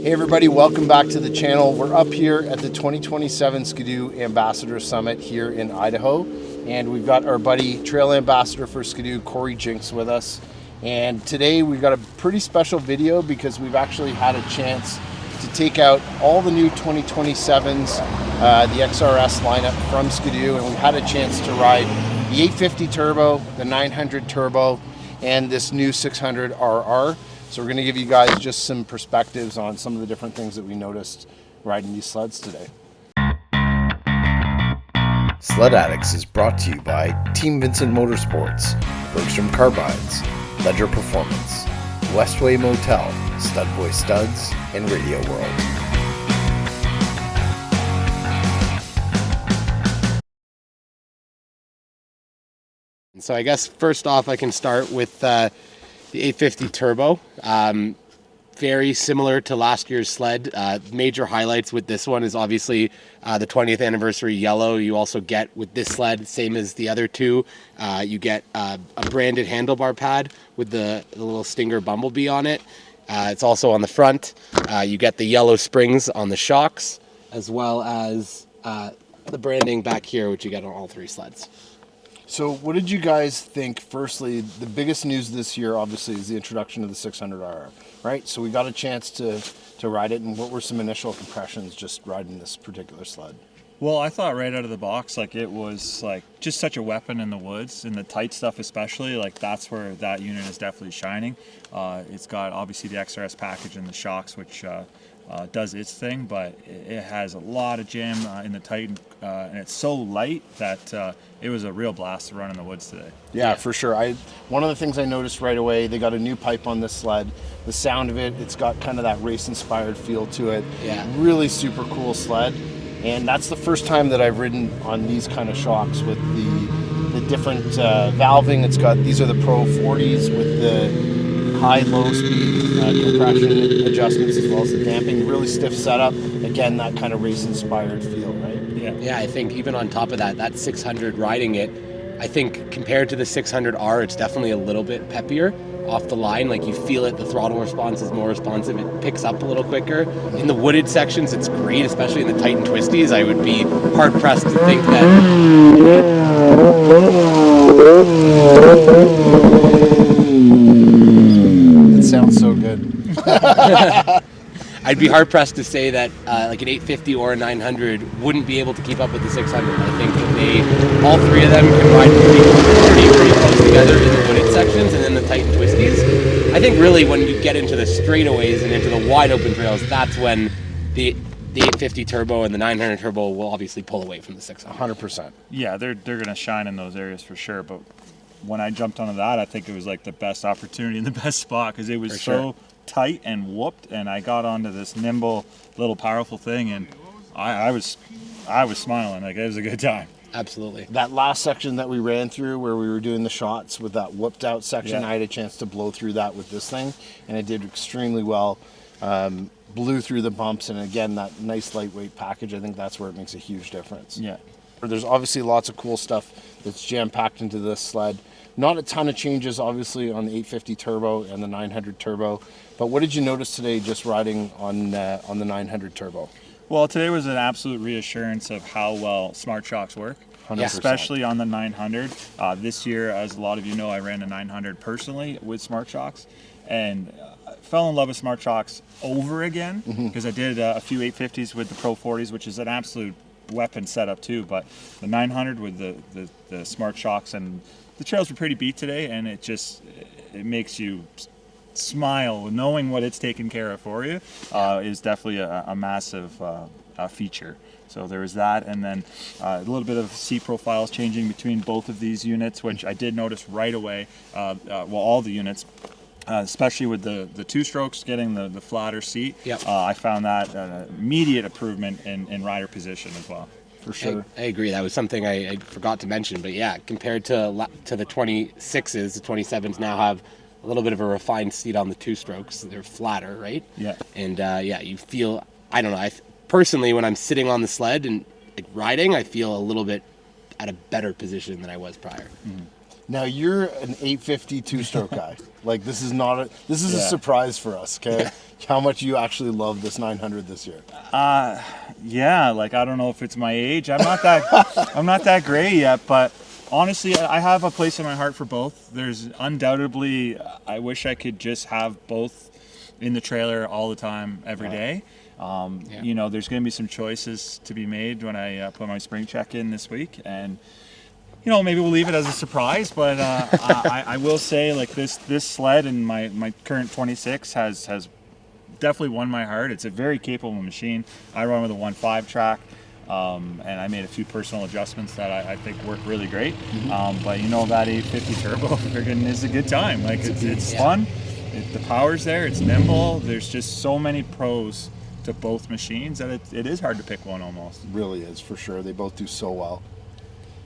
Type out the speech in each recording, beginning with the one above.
Hey everybody, welcome back to the channel. We're up here at the 2027 Skidoo Ambassador Summit here in Idaho, and we've got our buddy Trail Ambassador for Skidoo, Corey Jinks, with us. And today we've got a pretty special video because we've actually had a chance to take out all the new 2027s, the XRS lineup from Skidoo, and we've had a chance to ride the 850 Turbo, the 900 Turbo, and this new 600 RR. So we're going to give you guys just some perspectives on some of the different things that we noticed riding these sleds today. Sled Addicts is brought to you by Team Vincent Motorsports, Bergstrom Carbines, Ledger Performance, Westway Motel, Studboy Studs, and Radio World. So I guess first off, I can start with the 850 Turbo. Very similar to last year's sled. Major highlights with this one is obviously the 20th anniversary yellow. You also get with this sled, same as the other two, you get a branded handlebar pad with the little Stinger Bumblebee on it. It's also on the front. You get the yellow springs on the shocks, as well as the branding back here, which you get on all three sleds. So what did you guys think? Firstly, the biggest news this year obviously is the introduction of the 600RR, right? So we got a chance to ride it, and what were some initial impressions just riding this particular sled? Well, I thought right out of the box, like it was like just such a weapon in the woods, in the tight stuff especially. Like that's where that unit is definitely shining. It's got obviously the XRS package and the shocks, which does its thing, but it has a lot of jam in the tight, and it's so light that it was a real blast to run in the woods today. Yeah, for sure. One of the things I noticed right away, they got a new pipe on this sled. The sound of it, it's got kind of that race-inspired feel to it. Yeah. Really super cool sled. And that's the first time that I've ridden on these kind of shocks with the different valving. These are the Pro 40s with the high-low speed compression adjustments, as well as the damping. Really stiff setup. Again, that kind of race-inspired feel, right? Yeah, I think even on top of that 600 riding it, I think compared to the 600R, it's definitely a little bit peppier off the line. Like you feel it, the throttle response is more responsive, it picks up a little quicker. In the wooded sections, it's great, especially in the tight and twisties. I would be hard-pressed to think that... It sounds so good. I'd be hard-pressed to say that like an 850 or a 900 wouldn't be able to keep up with the 600. I think that all three of them can ride pretty close together in the wooded sections, and then the tight and twisties. I think really when you get into the straightaways and into the wide open trails, that's when the 850 Turbo and the 900 Turbo will obviously pull away from the 600. 100%. Yeah, they're going to shine in those areas for sure, but when I jumped onto that, I think it was like the best opportunity and the best spot because it was so tight and whooped, and I got onto this nimble little powerful thing, and I was smiling. Like it was a good time. Absolutely. That last section that we ran through where we were doing the shots with that whooped out section, Yeah. I had a chance to blow through that with this thing, and it did extremely well. Blew through the bumps, and again, that nice lightweight package, I think that's where it makes a huge difference. Yeah. There's obviously lots of cool stuff that's jam-packed into this sled. Not a ton of changes, obviously, on the 850 Turbo and the 900 Turbo. But what did you notice today just riding on the 900 Turbo? Well, today was an absolute reassurance of how well Smart Shocks work, 100%. especially on the 900. This year, as a lot of you know, I ran a 900 personally with Smart Shocks, and fell in love with Smart Shocks over again because I did a few 850s with the Pro 40s, which is an absolute weapon setup too. But the 900 with the Smart Shocks, and the trails were pretty beat today, and it makes you smile knowing what it's taken care of for you. Is definitely a massive feature. So there was that, and then a little bit of seat profiles changing between both of these units, which I did notice right away. All the units, especially with the two strokes getting the flatter seat. Yep. I found that an immediate improvement in rider position as well. For sure. I agree. That was something I forgot to mention, but yeah, compared to the 26s, the 27s now have a little bit of a refined seat on the two strokes. They're flatter, right? Yeah. And you feel, I don't know, personally, when I'm sitting on the sled and riding, I feel a little bit at a better position than I was prior. Mm-hmm. Now you're an 850 two-stroke guy. Like this is not a Yeah. surprise for us. Okay, how much you actually love this 900 this year? Yeah, like I don't know if it's my age. I'm not that gray yet, but honestly, I have a place in my heart for both. There's undoubtedly, I wish I could just have both in the trailer all the time, every day. You know, there's going to be some choices to be made when I put my spring check in this week, and you know, maybe we'll leave it as a surprise. But I will say, like this sled and my current 26 has definitely won my heart. It's a very capable machine. I run with a 1.5 track. And I made a few personal adjustments that I think work really great. But you know, that 850 turbo friggin' is a good time. Like it's fun. The power's there. It's nimble. There's just so many pros to both machines that it is hard to pick one almost. It really is, for sure. They both do so well.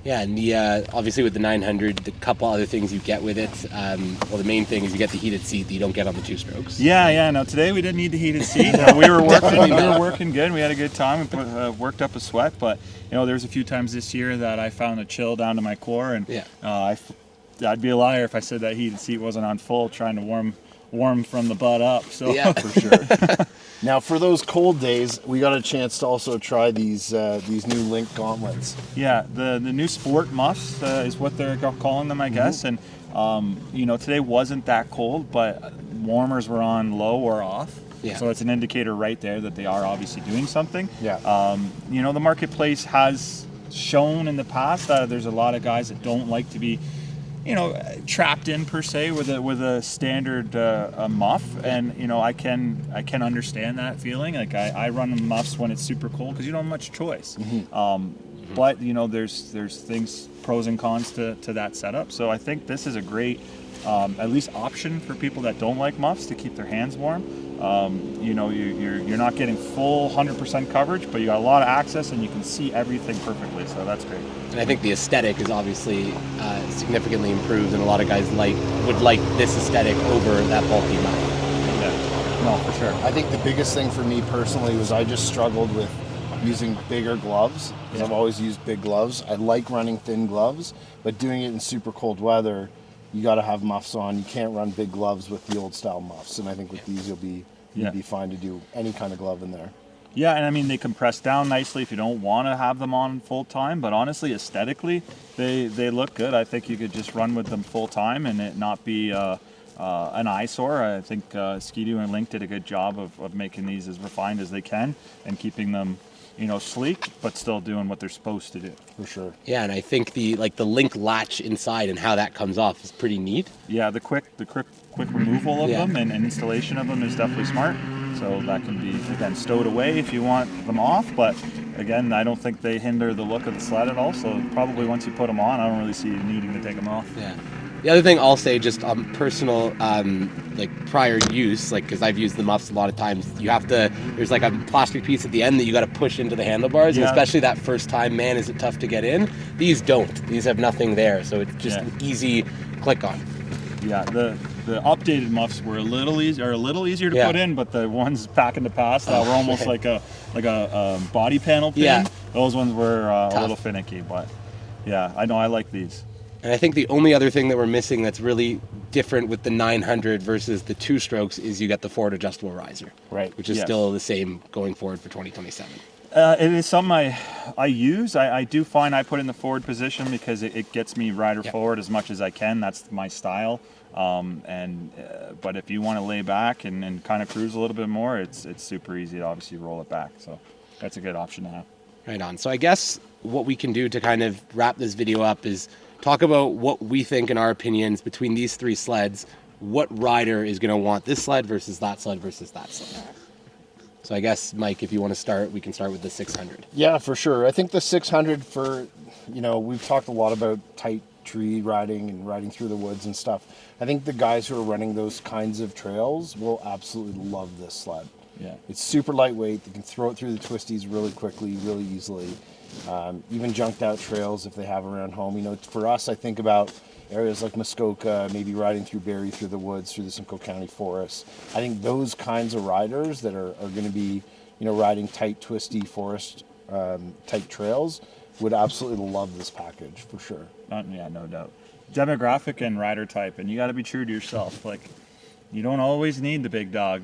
Yeah, and the obviously with the 900, the couple other things you get with it. Well, the main thing is you get the heated seat that you don't get on the two strokes. Yeah. No, today we didn't need the heated seat. We were working good. We had a good time. We worked up a sweat, but you know, there's a few times this year that I found a chill down to my core, and I'd be a liar if I said that heated seat wasn't on full, trying to warm from the butt up. So Yeah, for sure. Now, for those cold days, we got a chance to also try these new Link gauntlets. Yeah, the new sport muffs is what they're calling them, I guess. And you know, today wasn't that cold, but warmers were on low or off. Yeah. So it's an indicator right there that they are obviously doing something. Yeah. You know, the marketplace has shown in the past that there's a lot of guys that don't like to be, you know, trapped in per se with a standard muff, and you know, I can understand that feeling. Like I run muffs when it's super cold because you don't have much choice. But you know, there's things, pros and cons to that setup. So I think this is a great at least option for people that don't like muffs to keep their hands warm. You know, you're not getting full 100% coverage, but you got a lot of access and you can see everything perfectly. So that's great. and I think the aesthetic is obviously significantly improved, and a lot of guys would like this aesthetic over that bulky muff. Yeah, no, for sure. I think the biggest thing for me personally was I just struggled with using bigger gloves, because I've always used big gloves. I like running thin gloves, but doing it in super cold weather, you got to have muffs on. You can't run big gloves with the old style muffs, and I think with these you'll be fine to do any kind of glove in there. Yeah, and I mean, they compress down nicely if you don't want to have them on full time, but honestly, aesthetically, they look good. I think you could just run with them full time and it not be an eyesore. I think Skidoo and Link did a good job of making these as refined as they can and keeping them, you know, sleek, but still doing what they're supposed to do. For sure. Yeah, and I think the Link latch inside and how that comes off is pretty neat. Yeah, the quick removal of them and installation of them is definitely smart. So that can be, again, stowed away if you want them off, but again, I don't think they hinder the look of the sled at all. So probably once you put them on, I don't really see you needing to take them off. Yeah. The other thing I'll say, just on personal, like prior use, like because I've used the muffs a lot of times, you have to. There's like a plastic piece at the end that you got to push into the handlebars, and especially that first time, man, is it tough to get in. These don't. These have nothing there, so it's just an easy click on. Yeah, the updated muffs were a little easier to put in, but the ones back in the past that were almost like a body panel pin. Those ones were a little finicky, but yeah, I know I like these. And I think the only other thing that we're missing that's really different with the 900 versus the two strokes is you get the forward adjustable riser, right? Which is still the same going forward for 2027. It is something I use. I do find I put in the forward position because it gets me rider forward as much as I can. That's my style. But if you want to lay back and kind of cruise a little bit more, it's super easy to obviously roll it back. So that's a good option to have. Right on. So I guess what we can do to kind of wrap this video up is talk about what we think, in our opinions, between these three sleds, what rider is going to want this sled versus that sled versus that sled. So I guess, Mike, if you want to start, we can start with the 600. Yeah, for sure. I think the 600 for, you know, we've talked a lot about tight tree riding and riding through the woods and stuff. I think the guys who are running those kinds of trails will absolutely love this sled. Yeah. It's super lightweight. They can throw it through the twisties really quickly, really easily. Even junked out trails if they have around home. You know, for us, I think about areas like Muskoka, maybe riding through Barrie, through the woods, through the Simcoe County forest. I think those kinds of riders that are going to be, you know, riding tight, twisty forest type trails would absolutely love this package for sure. Yeah, no doubt. demographic and rider type, and you got to be true to yourself. Like, you don't always need the big dog.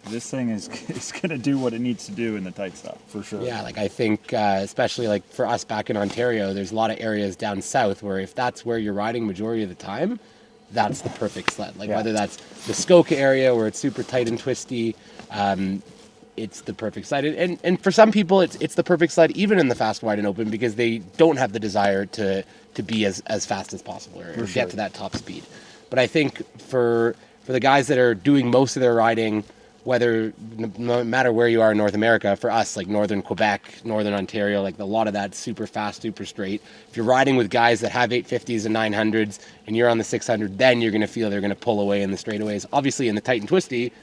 This thing is going to do what it needs to do in the tight stuff. For sure. Yeah, like I think, especially like for us back in Ontario, there's a lot of areas down south where if that's where you're riding majority of the time, that's the perfect sled. Like whether that's the Skoka area where it's super tight and twisty, it's the perfect sled. And for some people, it's the perfect sled even in the fast, wide, and open because they don't have the desire to be as fast as possible or get to that top speed. But I think for the guys that are doing most of their riding, whether no matter where you are in North America, for us, like Northern Quebec, Northern Ontario, like a lot of that super fast, super straight. If you're riding with guys that have 850s and 900s and you're on the 600, then you're going to feel they're going to pull away in the straightaways. Obviously in the tight and twisty,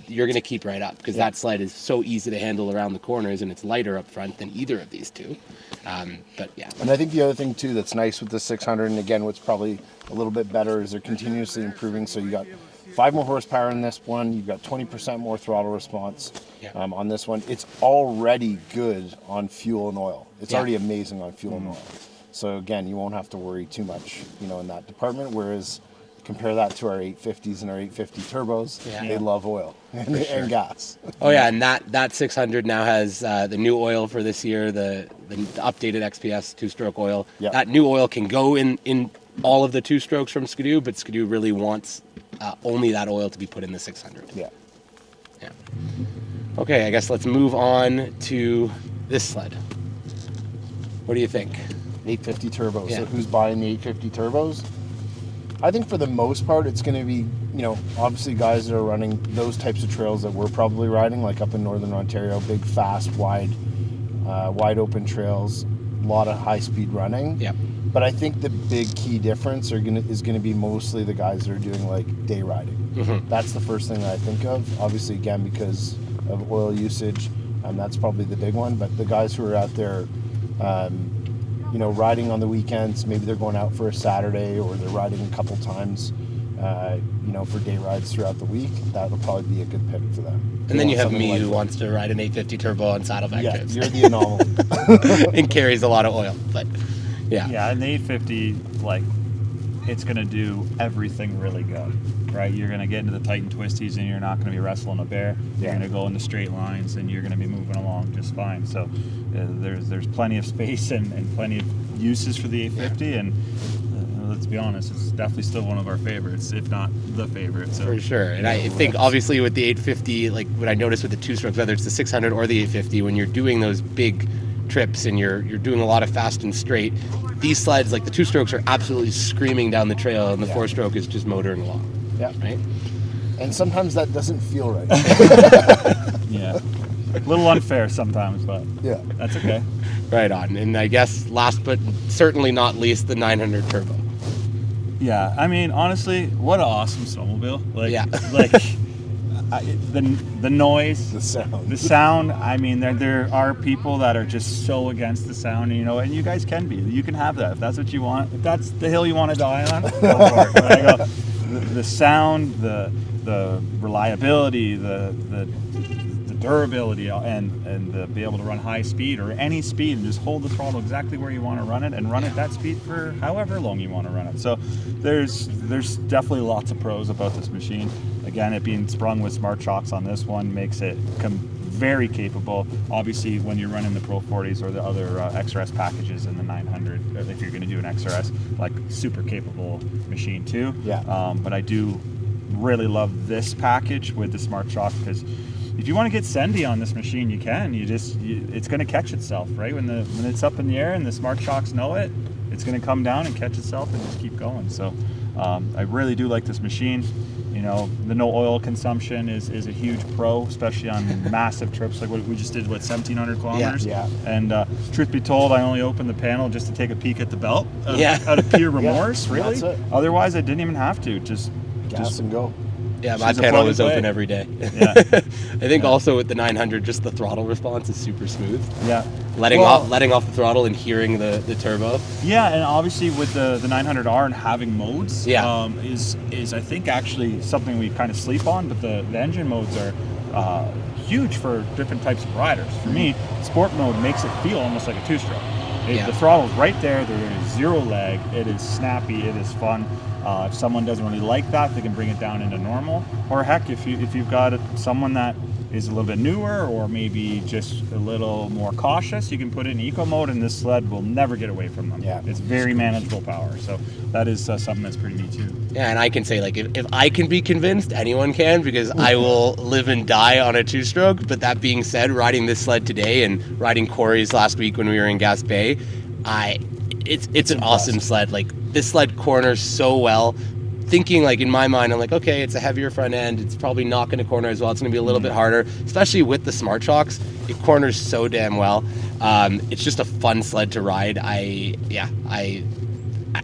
you're going to keep right up because that sled is so easy to handle around the corners and it's lighter up front than either of these two. But yeah. And I think the other thing too that's nice with the 600, and again what's probably a little bit better, is they're continuously improving. So you got 5 more horsepower in this one, you've got 20% more throttle response on this one. It's already good on fuel and oil. It's already amazing on fuel and oil. So again, you won't have to worry too much, in that department, whereas compare that to our 850s and our 850 turbos. They love oil and gas. Oh yeah, and that 600 now has the new oil for this year, the updated XPS 2-stroke oil. That new oil can go in all of the 2 strokes from Skidoo, but Skidoo really wants only that oil to be put in the 600. Yeah. Okay, I guess let's move on to this sled. What do you think? 850 turbos. So who's buying the 850 turbos? I think for the most part, it's going to be, obviously guys that are running those types of trails that we're probably riding, like up in Northern Ontario, big, fast, wide open trails, a lot of high-speed running. Yep. But I think the big key difference is going to be mostly the guys that are doing like day riding. Mm-hmm. That's the first thing that I think of. Obviously, again, because of oil usage, that's probably the big one. But the guys who are out there, riding on the weekends, maybe they're going out for a Saturday or they're riding a couple times, for day rides throughout the week, that'll probably be a good pick for them. And then you have me who wants to ride an 850 turbo on saddleback trips. You're the anomaly. And carries a lot of oil, but yeah, and the 850, like, it's going to do everything really good, right? You're going to get into the tight and twisties and you're not going to be wrestling a bear. You're going to go into straight lines and you're going to be moving along just fine. So there's plenty of space and plenty of uses for the 850, and let's be honest, it's definitely still one of our favorites, if not the favorite. So. For sure. And I think obviously with the 850, like what I noticed with the 2-strokes, whether it's the 600 or the 850, when you're doing those big trips and you're doing a lot of fast and straight, these sleds, like the 2-strokes, are absolutely screaming down the trail, and the 4-stroke is just motoring along. Yeah. Right? And sometimes that doesn't feel right. Yeah. A little unfair sometimes, but that's okay. Right on. And I guess last but certainly not least, the 900 turbo. Yeah, I mean, honestly, what an awesome snowmobile. The noise, the sound. I mean, there are people that are just so against the sound, and you guys can be. You can have that if that's what you want. If that's the hill you want to die on, go for it. But I go, the sound, the reliability, the durability, and the be able to run high speed or any speed and just hold the throttle exactly where you want to run it and run at that speed for however long you want to run it. So there's definitely lots of pros about this machine. Again, it being sprung with smart shocks on this one makes it very capable. Obviously, when you're running the Pro 40s or the other XRS packages in the 900, if you're going to do an XRS, like, super capable machine too. Yeah. But I do really love this package with the smart shock, because if you want to get sendy on this machine, you can. It's going to catch itself, right? When it's up in the air and the smart shocks know it, it's going to come down and catch itself and just keep going. So I really do like this machine. The no oil consumption is a huge pro, especially on massive trips like what we just did, 1,700 kilometers? Yeah. And truth be told, I only opened the panel just to take a peek at the belt out of pure remorse, really. That's it. Otherwise, I didn't even have to. Just and go. Yeah, my panel was open every day. Yeah. I think also with the 900, just the throttle response is super smooth. Yeah. Letting off the throttle and hearing the turbo. Yeah, and obviously with the 900R and having modes is I think actually something we kind of sleep on, but the engine modes are huge for different types of riders. For me, sport mode makes it feel almost like a 2-stroke. The throttle's right there. There is zero lag. It is snappy. It is fun. If someone doesn't really like that, they can bring it down into normal. Or heck, if you've got someone that is a little bit newer or maybe just a little more cautious, you can put it in eco mode, and this sled will never get away from them. It's very manageable power. So that is something that's pretty neat too. Yeah, and I can say, like, if I can be convinced, anyone can, because I will live and die on a two-stroke. But that being said, riding this sled today and riding Corey's last week when we were in Gas Bay, it's an awesome sled. Like, this sled corners so well. Thinking, like, in my mind, I'm like, okay, it's a heavier front end. It's probably not going to corner as well. It's going to be a little bit harder, especially with the Smart Shocks. It corners so damn well. It's just a fun sled to ride. I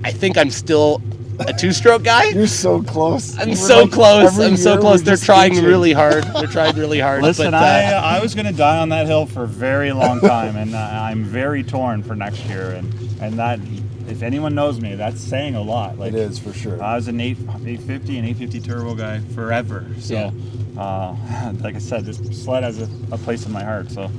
think I'm still a two-stroke guy. You're so close. I'm so close. They're trying really hard. Listen, but, I was going to die on that hill for a very long time, and I'm very torn for next year. And that, if anyone knows me, that's saying a lot. Like, it is, for sure. I was an 850 and 850 turbo guy forever. So, like I said, this sled has a place in my heart. So,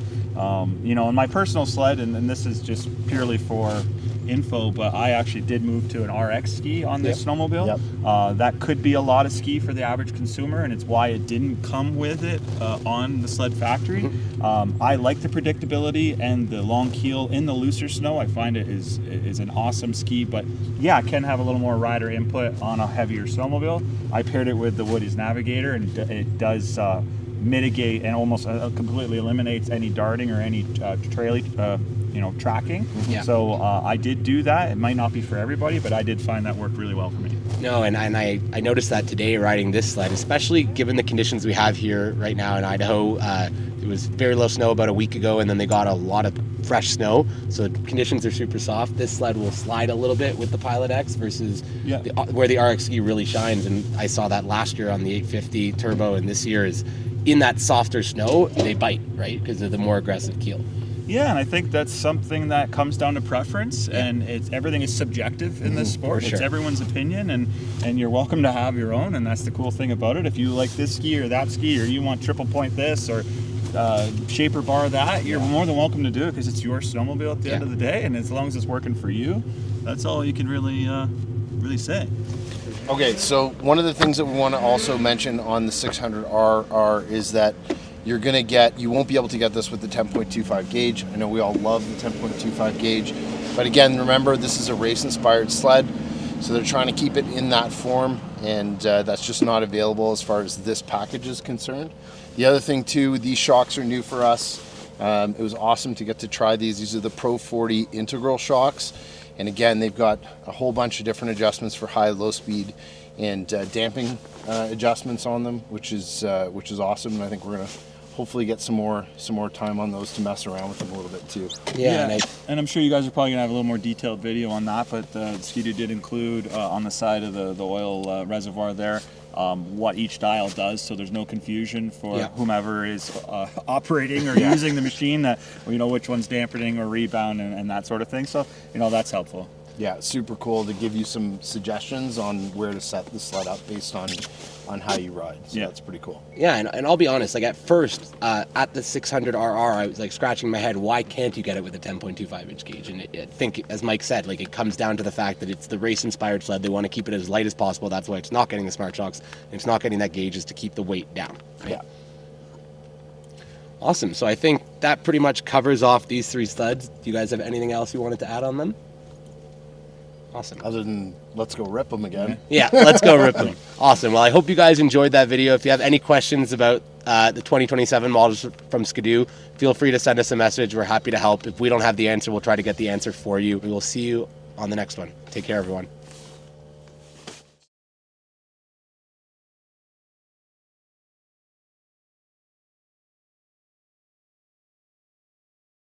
you know, in my personal sled, and this is just purely for info, but I actually did move to an RX ski on this snowmobile. That could be a lot of ski for the average consumer, and it's why it didn't come with it on the Sled factory. I like the predictability and the long keel in the looser snow. I find it is an awesome ski, but yeah, it can have a little more rider input on a heavier snowmobile. I paired it with the Woody's Navigator, and it does mitigate and almost completely eliminates any darting or any tracking. So I did do that. It might not be for everybody, but I did find that worked really well for me. No, and I noticed that today riding this sled, especially given the conditions we have here right now in Idaho. It was very low snow about a week ago, and then they got a lot of fresh snow, so conditions are super soft. This sled will slide a little bit with the Pilot X versus where the RX ski really shines, and I saw that last year on the 850 Turbo, and this year is in that softer snow, they bite, right, because of the more aggressive keel. Yeah, and I think that's something that comes down to preference, and everything is subjective in this sport. It's everyone's opinion, and you're welcome to have your own, and that's the cool thing about it. If you like this ski or that ski, or you want triple point this or shaper bar that, you're more than welcome to do it, because it's your snowmobile at the end of the day, and as long as it's working for you, that's all you can really say. Okay, so one of the things that we want to also mention on the 600RR is that you won't be able to get this with the 10.25 gauge. I know we all love the 10.25 gauge, but again, remember, this is a race-inspired sled, so they're trying to keep it in that form, and that's just not available as far as this package is concerned. The other thing too, these shocks are new for us. It was awesome to get to try these. These are the Pro 40 integral shocks. And again, they've got a whole bunch of different adjustments for high, low speed, and damping adjustments on them, which is awesome. And I think we're gonna hopefully get some more time on those to mess around with them a little bit too. And I'm sure you guys are probably gonna have a little more detailed video on that. But the skidoo did include on the side of the oil reservoir there what each dial does, so there's no confusion for whomever is operating or using the machine, that which one's dampening or rebound and that sort of thing. So that's helpful. Yeah, super cool to give you some suggestions on where to set the sled up based on how you ride. So that's pretty cool. Yeah, and I'll be honest, like at first, at the 600RR, I was like scratching my head, why can't you get it with a 10.25 inch gauge? And I think, as Mike said, like it comes down to the fact that it's the race-inspired sled. They want to keep it as light as possible. That's why it's not getting the Smart Shocks, and it's not getting that gauge, is to keep the weight down. Right? Yeah. Awesome. So I think that pretty much covers off these three sleds. Do you guys have anything else you wanted to add on them? Awesome. Other than let's go rip them again. Yeah, let's go rip them. Awesome. Well, I hope you guys enjoyed that video. If you have any questions about the 2027 models from Skidoo, feel free to send us a message. We're happy to help. If we don't have the answer, we'll try to get the answer for you. We will see you on the next one. Take care, everyone.